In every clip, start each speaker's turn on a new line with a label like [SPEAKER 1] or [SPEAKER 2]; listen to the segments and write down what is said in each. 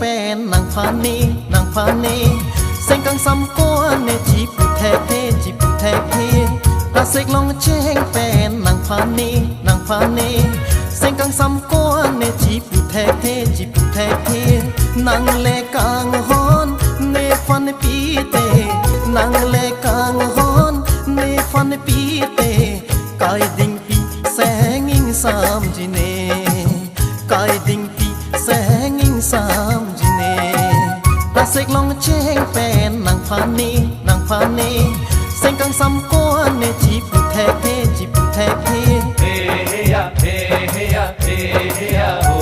[SPEAKER 1] pen nang phani sen kang sam ko ne chi pu the ta sek long cheng pen nang phani sen kang sam ko ne chi pu the nang le kang hon ne phan pi te nang le kang hon ne phan pi te kai ding pi sang ing sam ji ne kai ding pi sang ing sam ji ne ta sek long cheng pen nang phani sen kang sam ko ne chi pu the
[SPEAKER 2] hey ya ho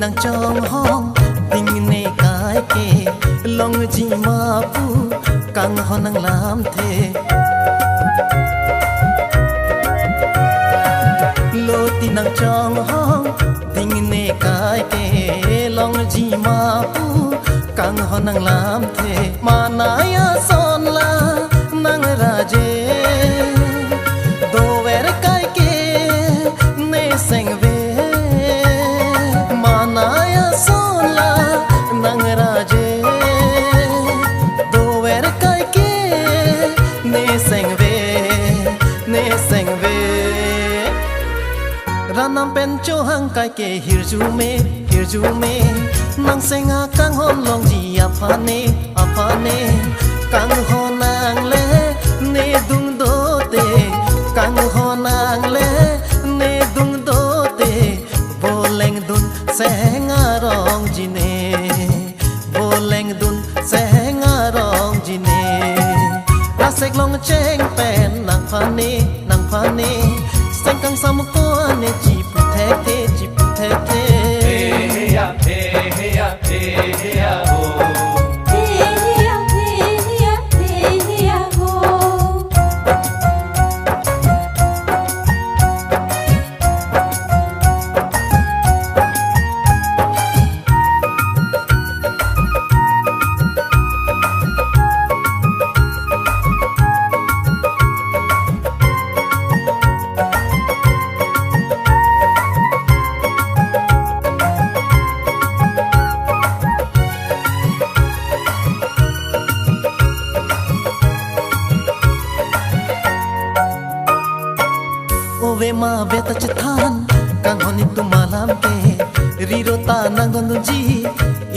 [SPEAKER 1] nang chong hong ding ne kai ke long ji ma pu kang ho nang lam the lo ti nang chong hong ding ne kai ke long ji ma pu kang ho nang lam the manaya son la nang raje do ver kai ke ne seng ve ranam pen cho hang kai ke hirju me nang senga kang hon long ji apane kang honang le ne dung do te kang honang le ne dung do te boleng dun senga rong ji ne boleng dun senga rong ji ne rasek long cheng pen nang phani sen kang sam ko ne chi pu the
[SPEAKER 2] hey ya ho
[SPEAKER 1] ve ma ve ta chan kang hon itu malam ke riro ta nang don ji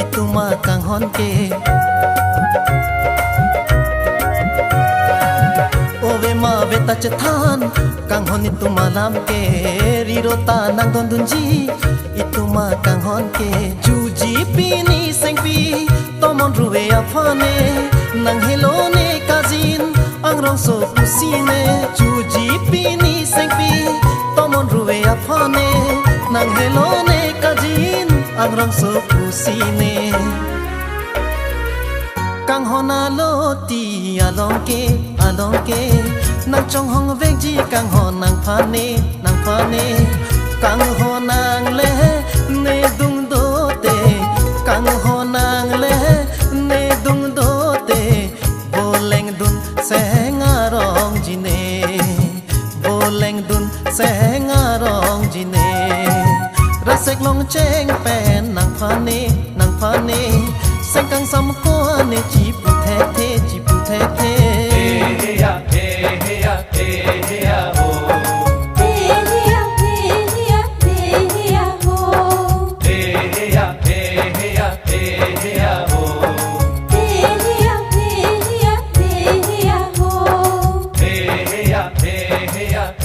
[SPEAKER 1] itu ma kang hon ke o ve ma ve ta chan kang hon itu malam ke riro ta nang don ji itu ma kang hon ke ju ji pi ni seng pi to mon ruwe afane nang hello ne kazin ang rong so pusine ju ji pi ni seng pi tomon ruwe afane nang hello ne kajin ang rong so pusine kang hona lo ti along ke nang chong hong vek ji kang hon nang phane kang honang le ne dung do te kang honang le ne dung do te boleng dun senga rong ji ne boleng dun senga rong ji ne rasek long cheng pen nang phani sen kang sam ko ne chi pu the
[SPEAKER 2] hey ya ho hey ya